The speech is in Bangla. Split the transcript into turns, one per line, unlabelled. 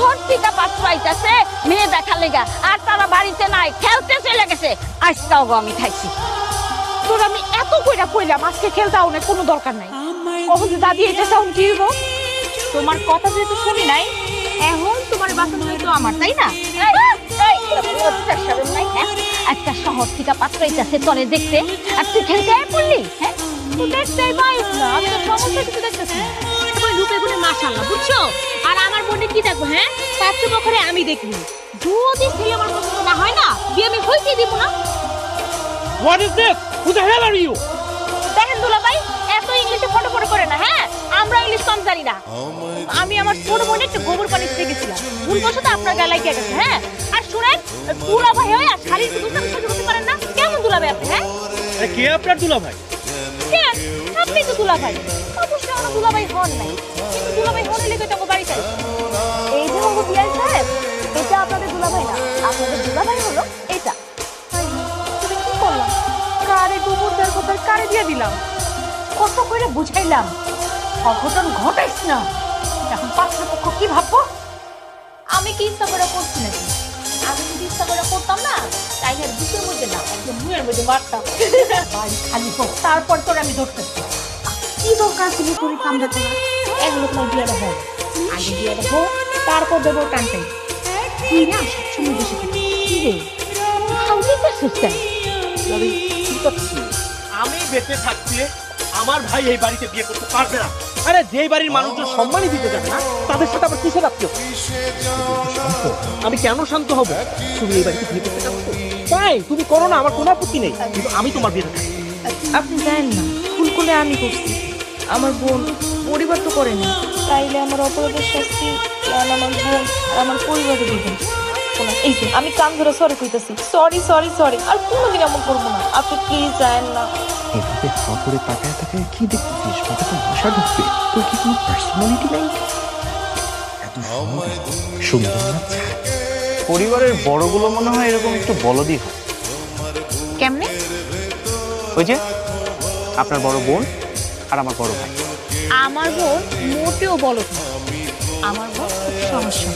শহর পাত্র আইতাছে মেয়ে দেখা লেগা, আর তারা বাড়িতে নাই, খেলতে চলে গেছে। আজটাও আমি খাইছি।
তোর আমি এত কইরা কইলাম আজকে খেলতাও না, কোনো দরকার নাই। কখন যে দাদি এটা সাউন্ড কি হইব? তোমার কথা যেহেতু শুনি নাই, এখন তোমার বাসন হয়তো আমার, তাই না?
একটা শহর থেকে পাত্র আইতাছে তোরে দেখতে, আর তুই খেলতে পড়লি? হ্যাঁ,
তুই দেখতেই পাইস না, আমি তো সমস্ত কিছু দেখতেছি। ওই রূপে গুণে মাশাআল্লাহ, বুঝছো? আর আমার বোনে কি দেখবো? হ্যাঁ, পাত্র বখরে আমি দেখবো। যদি ছেলে আমার পছন্দ না হয় না, বিয়ে আমি হইতে দিব না।
What is this? Who the hell are you?
দেখেন দুলাভাই, এত ইংলিশে ফটো করে না। হ্যাঁ, আমরা ইংলিশ কম জানি না। আমি আমার ছোট বোনে একটু গোবর পানি দেখেছিলাম, ভুলবশত আপনার গায়ে লাগিয়ে গেছে। হ্যাঁ, আর শুনেন, দুলাভাই হয়ে আর শাড়ির দুটো সহ্য করতে পারেন না? কেমন দুলাভাই আপনি? হ্যাঁ,
কে আপনার দুলা ভাই?
কে? আপনি তো দুলাভাই। অবশ্যই আমার দুলাভাই হন নাই, কিন্তু দুলাভাই হলে লেগে তো বাড়িতে। এই যে বাবু বিয়াই সাহেব, এটা আপনাদের দুলাভাই না, আপনাদের দুলাভাই হলো এটা। তুমি কি করলাম? কারে গোবর দেওয়ার কথা কারে দিয়ে দিলাম?
কত করে বুঝাইলাম, অঘটন ঘটাইস না। এখন পাত্রপক্ষ কি ভাববো?
আমি কি ইচ্ছা করে করছি নাকি? আমি যদি ইচ্ছা করে করতাম না, তাইলে বুকের মধ্যে না, একদম মুয়ের মধ্যে মারতাম।
বাড়ি খালি হোক, তারপর তোর আমি ধরতে। কি দরকার ছিল তোর কামড়ে তোলা?
এগুলো তোমার বিয়েটা হোক, আগে বিয়েটা হোক, তারপর দেবো টানটাই।
তুই না সবসময় বেশি কি রে হাউলি করছিস কেন?
আমি বেঁচে থাকতে আমার ভাই এই বাড়িতে বিয়ে করতে পারবে না। আরে যেই বাড়ির মানুষজন সম্মানই দিতে যাবে না, তাদের সাথে আবার কিসের আত্মীয়? আমি কেন শান্ত হব? তুমি এই বাড়িতে বিয়ে করতে চাচ্ছ? তাই তুমি করো না, আমার কোনো আপত্তি নেই, কিন্তু আমি তোমার বিয়ে থাকতে।
আপনি জানেন না, ভুল করে আমি করছি। আমার বোন পরিবার তো করেনি, তাইলে আমার অপরাধের শাস্তি আমার বোন আর আমার পরিবারে দিবেন। এই যে আমি কান ধরে সরি কইতাছি, সরি সরি সরি, আর কোনোদিন এমন করবো না। আপনি প্লিজ যায়েন না।
এভাবে হা করে তাকায় তাকায় কি দেখতেছিস? কত তো ভাষা ঢুকবে, তোর কি কোনো পার্সোনালিটি নাই? এত সুন্দর না? পরিবারের বড়গুলো মনে হয় এরকম একটু বলদই হয়।
কেমনে?
ওই যে আপনার বড় বোন আর আমার বড় ভাই।
আমার বোন মোটেও বলো না, আমার বোন খুব সমস্যা।